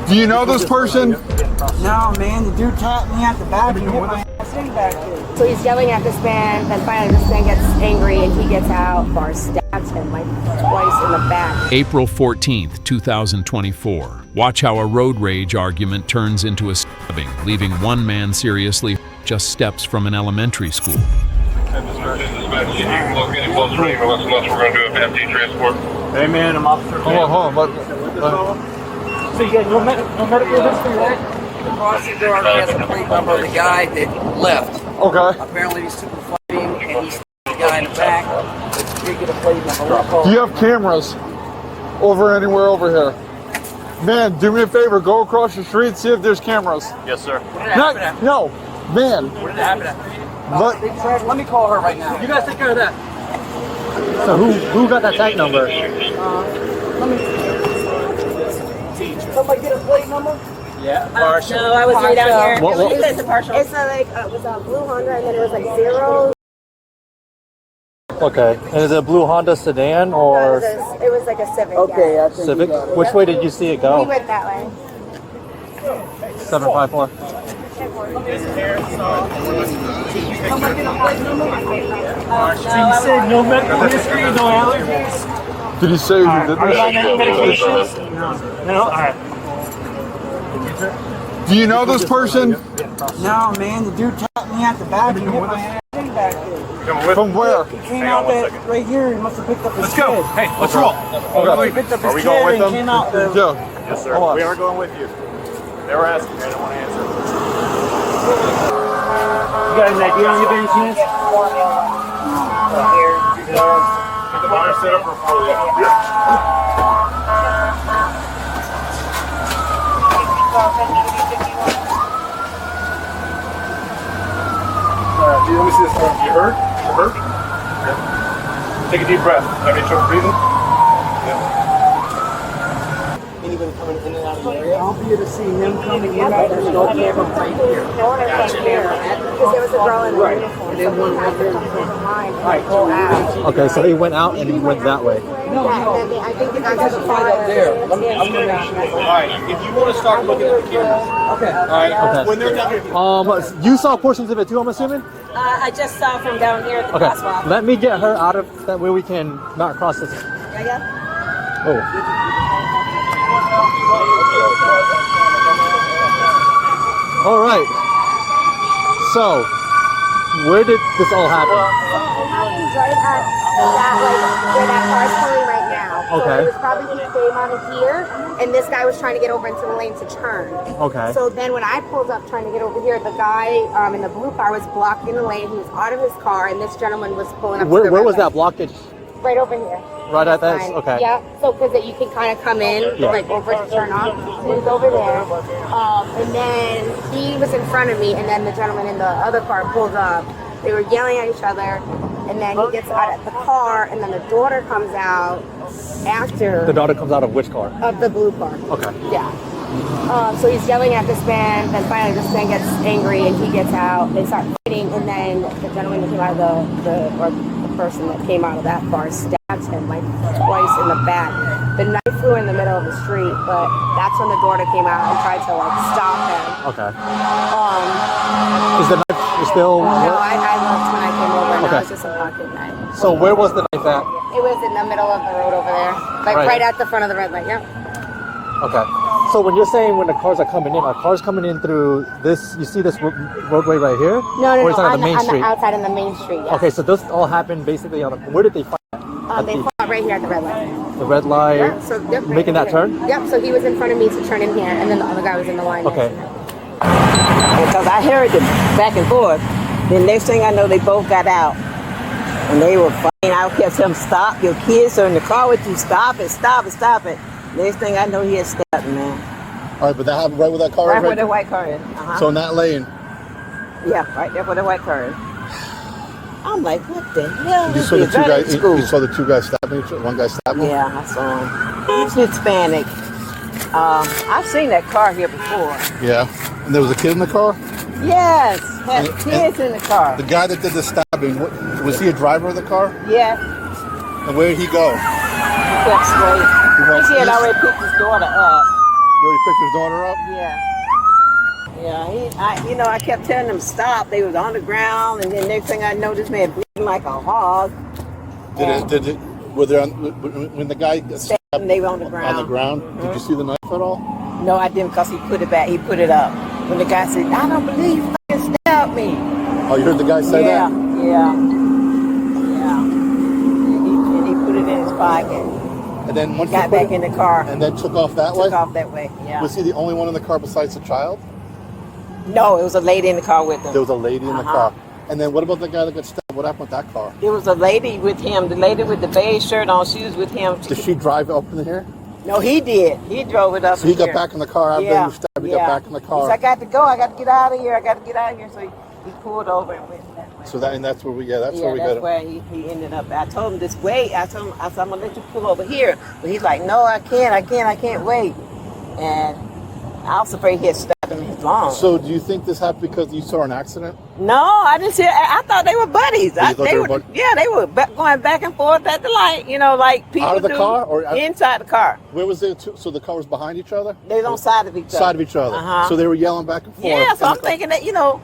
Do you know this person? No, man. The dude tapped me at the back and hit my ass in back there. So he's yelling at this man, then finally this man gets angry and he gets out, Bar stabs him like twice in the back. April 14th, 2024. Watch how a road rage argument turns into a stabbing, leaving one man seriously just steps from an elementary school. Hey man, I'm Officer. Hold on. So you got no medical history, right? Across the door, he has a plate number of the guy that left. Okay. Apparently these two were fighting and he stabbed the guy in the back. He did get a plate number. Do you have cameras anywhere over here? Man, do me a favor. Go across the street, see if there's cameras. Yes, sir. No, man. What did happen? Let me call her right now. You guys take care of that. So who got that tag number? Somebody get a plate number? Yeah. No, I was right down here. What? It's a partial. It's it was a blue Honda and then it was like 0. Okay. And is it a blue Honda sedan or It was like a Civic. Okay, yeah. I think Civic? you got it. Which way did you see it We go? went that way. 754. Somebody get a plate number? So you said no medical history, no allergies? Did he say who did Are you on this? any medications? No? All right. Do you know this person? No, man. The dude tapped me at the back and hit my ass in back there. From where? He came out that right here. He must have picked up his Let's go. kid. Hey, let's roll. He picked up his Are we kid going with and them? came out the... Yeah. Yes, sir. Hold on. We are going with you. They were asking. They don't want to answer. You got an idea on your business? Get the bar set up for 4. Let me see this. You hurt? You hurt? Yeah. Take a deep breath. Have any trouble breathing? Anybody coming in and out of the area? I'll be able to see him coming in. There's no camera right here. No one was there because there was a girl in the uniform. And then one right there. Right. Go out. Okay, so he went out and he went that way. Yeah, and then I think the guy took a Right fire. up there. I'm gonna make sure. All right. If you want to start looking at the cameras, Okay. all right. Okay. When they're down here, You saw portions of it too, I'm assuming? I just saw from down here at the Okay. crosswalk. Let me get her out of that way we can not cross this. Yeah. Oh. All right. So, where did this all happen? It happens right at that, where that car's pulling right now. Okay. So it was probably he came out of here, and this guy was trying to get over into the lane to turn. Okay. So then when I pulled up trying to get over here, the guy in the blue car was blocking the lane. He was out of his car, and this gentleman was pulling up. Where to the red was light. that blockage? Right over here. Right at that? Fine. Okay. Yeah. So because you can kind of come in, Yeah. like over to turn off. He was over there, and then he was in front of me, and then the gentleman in the other car pulled up. They were yelling at each other, and then he gets out of the car, and then the daughter comes out after. The daughter comes out of which car? Of the blue car. Okay. Yeah. So he's yelling at this man, then finally this man gets angry and he gets out. They start fighting, and then the gentleman that came out of the person that came out of that car stabs him like twice in the back. The knife flew in the middle of the street, but that's when the daughter came out and tried to like stop him. Okay. Is the knife still? No, I left when I came over, and Okay. it was just a pocket knife. So where was the knife at? It was in the middle of the road over there, like Right. right at the front of the red light. Yeah. Okay. So when you're saying when the cars are coming in, are cars coming in through this? You see this roadway right here? No, Or is it on the main on street? the outside on the main street. Yeah. Okay, so this all happened basically on. Where did they fight? They fought right here at the red light. The red light. Yeah, so yep, Making that turn? Yep, so he was in front of me to turn in here, and then the other guy was in the line. Okay. Because I heard them back and forth. Then next thing I know, they both got out. And they were fighting. I kept telling them, stop, your kids are in the car with you. Stop it, stop it, stop it. Next thing I know, he had stabbed me, man. All right, but that happened right where that car Right is. where the white car is. So in that lane, Yeah, right there where the white car is. I'm like, what the hell? you This saw the is two right guys. in school. You saw the two guys stabbing each other. One guy stabbed him. Yeah, I saw him. He's Hispanic. I've seen that car here before. Yeah. And there was a kid in the car. Yes, had And- kids in the car. The guy that did the stabbing, was he a driver of the car? Yeah, And where did he go? he kept straight. He went He had east. already picked his daughter up. You picked his daughter up? Yeah. Yeah, I kept telling them stop. They was on the ground, and then next thing I know, this man bleeding like a hog. Were they when the guy got stabbed They were on the ground. on the ground? Did you see the knife at all? No, I didn't, because he put it back. He put it up. When the guy said, I don't believe you fucking stabbed me. Oh, you heard the guy say that? Yeah. And he put it in his pocket. And then once Got back in the car. And then took off that way? Took off that way, yeah. Was he the only one in the car besides the child? No, it was a lady in the car with him. There was a lady in the car. And then what about the guy that got stabbed? What happened with that car? There was a lady with him. The lady with the beige shirt on, she was with him. Did she drive up in here? No, he did. He drove it up. So he got back in the car after he was stabbed. He got back in the car. He said, I got to go. I got to get out of here. So he pulled over and went that way. So that's where we got him. That's where he ended up. I told him this way. I said, I'm gonna let you pull over here. But he's like, no, I can't wait. And I was afraid he had stabbed him in his lung. So do you think this happened because you saw an accident? No, I didn't see it. I thought they were buddies. You thought they were buddies? Yeah, they were going back and forth at the light, like people out of the do. car or inside the car? Where was it? So the car was behind each other? They was on side of each other. Side of each other. Uh-huh. So they were yelling back and forth. Yeah, so I'm thinking that, y'all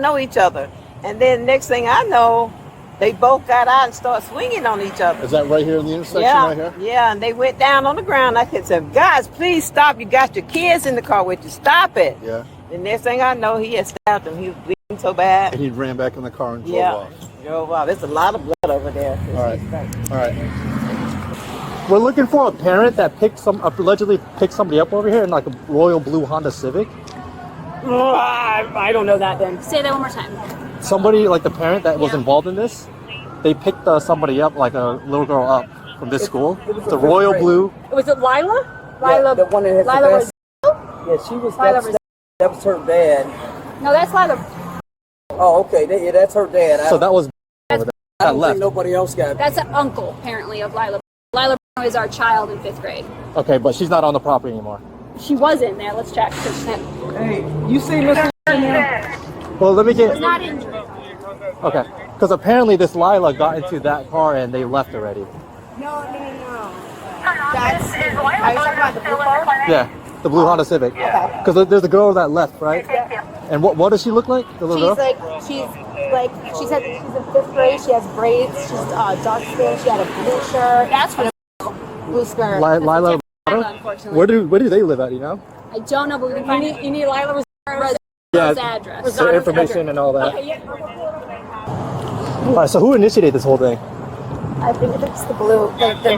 know each other. And then next thing I know, they both got out and started swinging on each other. Is that right here in the intersection right here? Yeah, and they went down on the ground. I said, guys, please stop. You got your kids in the car with you. Stop it. Yeah. The next thing I know, he had stabbed him. He was bleeding so bad. And he ran back in the car and drove off. Drove off. There's a lot of blood over there. All right. We're looking for a parent that allegedly picked somebody up over here in like a royal blue Honda Civic. I don't know that then. Say that one more time. Somebody, like the parent that was involved in this, they picked somebody up, like a little girl up from this school. It's a royal blue. Was it Lila? Yeah, the one that has Lila the was. best. Yeah, she was. Lila That was her dad. No, that's Lila. Oh, okay. That's her dad. So that was I don't think nobody else got. That's an uncle, apparently, of Lila. Lila is our child in 5th grade. Okay, but she's not on the property anymore. She was in there. Let's check. Hey, you see Mr. Well, let me get. She's not injured. Okay, because apparently this Lila got into that car and they left already. No. That's. Are you talking about the blue car? Yeah, the blue Honda Civic. Because there's a girl that left, right? And what does she look like? The little girl? She said she's in 5th grade. She has braids. She's dark skin. She had a blue shirt. That's what Blue skirt. Unfortunately. Where do they live at? You know? I don't know, but we can find You need Lila's address. Their information and all that. All right. So who initiated this whole thing? I think it's the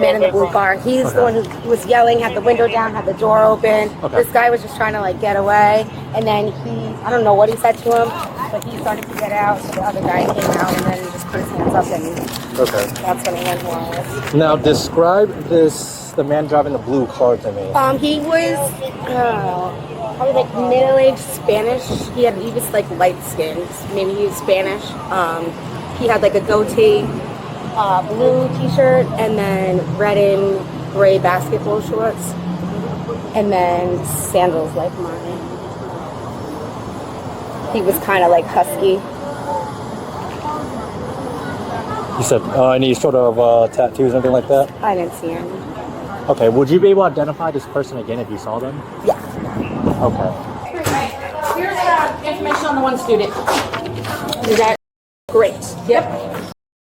man in the blue car. He's the one who was yelling, had the window down, had the door open. Okay. This guy was just trying to get away, and then I don't know what he said to him, but he started to get out. So the other guy came out, and then he just put his hands up, and that's when he went wild. Now describe the man driving the blue car to me. He was probably middle-aged Spanish. He was light skinned. Maybe he was Spanish. He had a goatee. Blue t-shirt and then red and gray basketball shorts and then sandals like mine. He was kind of husky. You said any sort of tattoos, anything like that? I didn't see him. Okay, would you be able to identify this person again if you saw them? Yeah. Okay. Here's information on the one student. Is that great? Yep.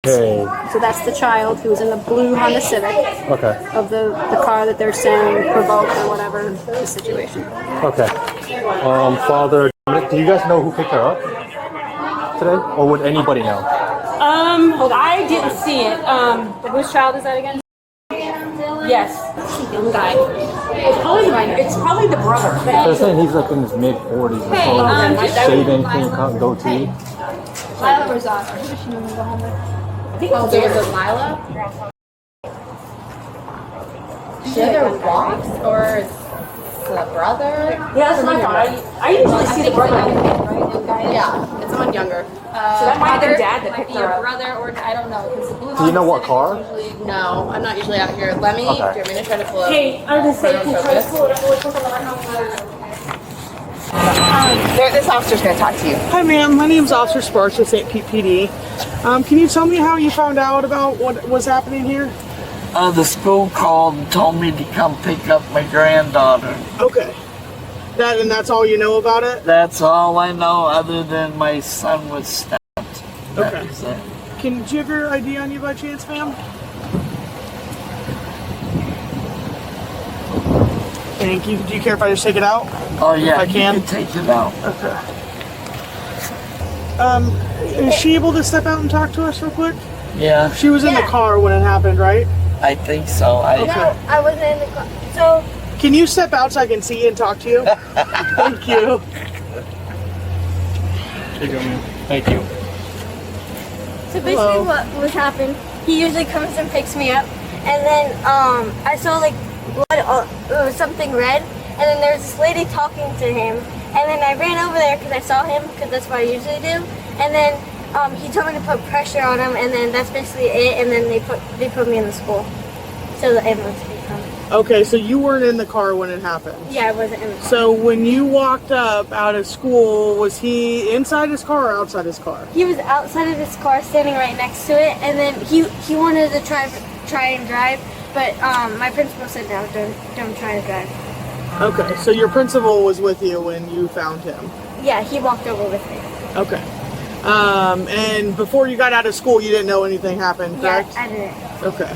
Okay. So that's the child who was in the blue Honda Civic Okay. of the car that they're saying provoked or whatever the situation. Okay. Father, do you guys know who picked her up today? Or would anybody know? I didn't see it. Whose child is that again? Yes. Young guy. It's probably the brother. They're saying he's in his mid-40s or something. Shaving, clean cut, goatee. Lila Rosado. Who does she know to go home with? I think it's Lila. Is it a box or the brother? Yeah, that's my thought. I usually see the brother. Yeah, it's someone younger. So that might be dad that picked her up. Brother, or I don't know. Do you know what car? No, I'm not usually out here. Let me. Do you want me to try to pull up? Hey, I was gonna say, can you try to pull it up really quick on the right. This officer's going to talk to you. Hi, ma'am. My name's Officer Sparks with St. Pete PD. Can you tell me how you found out about what was happening here? The school called and told me to come pick up my granddaughter. Okay. And that's all you know about it? That's all I know, other than my son was stabbed. That Okay. is it. Do you have your ID on you by chance, ma'am? Thank you. Do you care if I just take it out? Oh yeah, I can? you can take it out. Okay. Is she able to step out and talk to us real quick? Yeah, She was in the car when it happened, right? I think so. No, I wasn't in the car. So Can you step out so I can see you and talk to you? Thank you. Thank you. So basically what was happened, he usually comes and picks me up, and then I saw like blood, it was something red, and then there was this lady talking to him, and then I ran over there because I saw him, because that's what I usually do, and then he told me to put pressure on him, and then that's basically it, and then they put me in the school, so the ambulance could come. Okay, so you weren't in the car when it happened. Yeah, I wasn't in the car. So when you walked up out of school, was he inside his car or outside his car? He was outside of his car, standing right next to it, and then he wanted to try and drive, but my principal said no, don't try to drive. Okay, so your principal was with you when you found him. Yeah, he walked over with me. Okay. And before you got out of school, you didn't know anything happened, correct? Yeah, I didn't. Okay.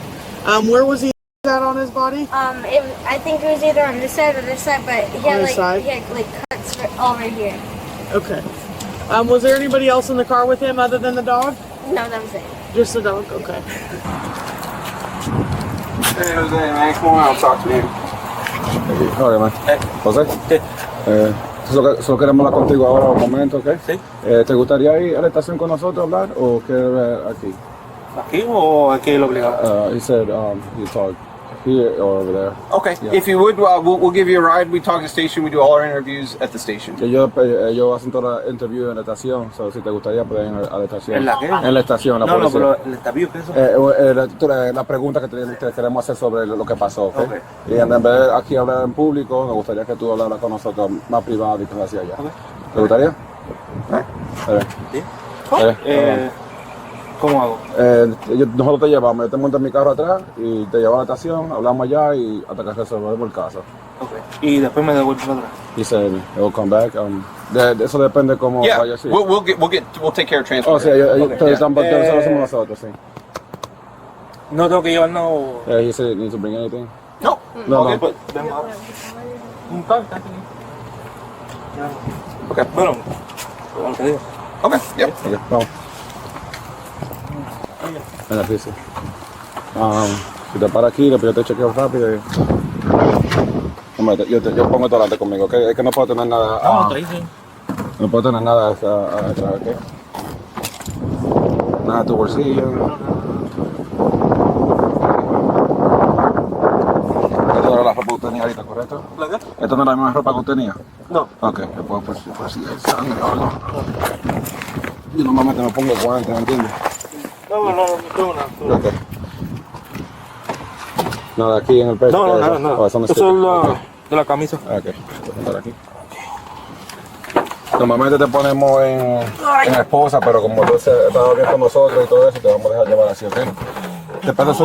Where was he at on his body? I think it was either on this side or this side, but he had this side? he had like cuts all right here. Okay. Was there anybody else in the car with him other than the dog? No, that was it. Just the dog? Okay. Hey, Jose, man, come on out, talk to me. Oye, man. José. Solo queremos hablar contigo ahora un momento, ¿ok? Sí. ¿Te gustaría ir a la estación con nosotros a hablar o quieres ver aquí? ¿Aquí o aquí el obligado? He said you talk here or over there. Okay, Yeah. if you would, we'll give you a ride. We talk at the station. We do all our interviews at the station. Ellos hacen toda la interview en la estación, so, si te gustaría poder ir a la estación. ¿En la qué? En la estación, la No, policía. pero el interview, ¿qué es eso? La pregunta que te queremos hacer sobre lo que pasó, ¿ok? Okay. Y en vez de aquí hablar en público, nos gustaría que tú hablaras con nosotros más privado y cosas así allá. Okay. ¿Te gustaría? ¿Sí? Perdón. ¿Cómo hago? Nosotros te llevamos, yo te monto en mi carro atrás y te llevo a la estación, hablamos allá y hasta que resolvemos el caso. Okay. Y después me devuelvo para atrás. He said he'll come back. Eso depende cómo Yeah, vaya así. we'll take care of transport. Oh, sí, ellos Okay. te están porque eso lo hacemos nosotros, sí. No tengo que llevar no. He said need to bring anything. No. No, Okay, no. pues, venga. Okay. Bueno, como te digo. Okay, yep. Okay, vamos. Venga, sí, sí. Si te paras aquí, después yo te chequeo rápido y... Hombre, yo pongo esto delante conmigo, ¿ok? Es que no puedo tener nada... No, ahí sí. No puedo tener nada atrás, ¿ok? Nada de tu bolsillo. Esto no era la ropa que usted tenía ahorita, ¿correcto? ¿La qué? ¿Esto no era la misma ropa que usted tenía? No. Ok, después por si hay sangre o algo. Yo normalmente me pongo guantes, ¿me entiendes? No tengo nada. Ok. Nada aquí en el pecho. No, nada. Oh, Eso es de la camisa. Ok, voy a sentar aquí. Normalmente te ponemos en esposa, pero como tú estás bien con nosotros y todo eso, te vamos a dejar llevar así, ¿ok? ¿Te puedes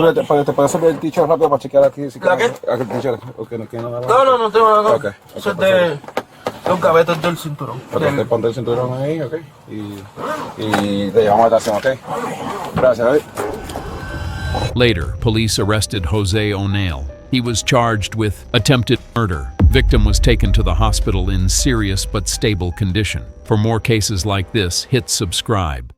subir el t-shirt rápido para chequear aquí? Si ¿La qué? Aquí el t-shirt. Okay, no tengo nada. No tengo nada. Ok. Eso es de los gavetes del cinturón. Ok, ponte el cinturón ahí, ok. Y te llevamos a la estación, ok. Gracias, Later, police arrested Jose O'Neill. He was charged with attempted murder. Victim was taken to the hospital in serious but stable condition. For more cases like this, hit subscribe.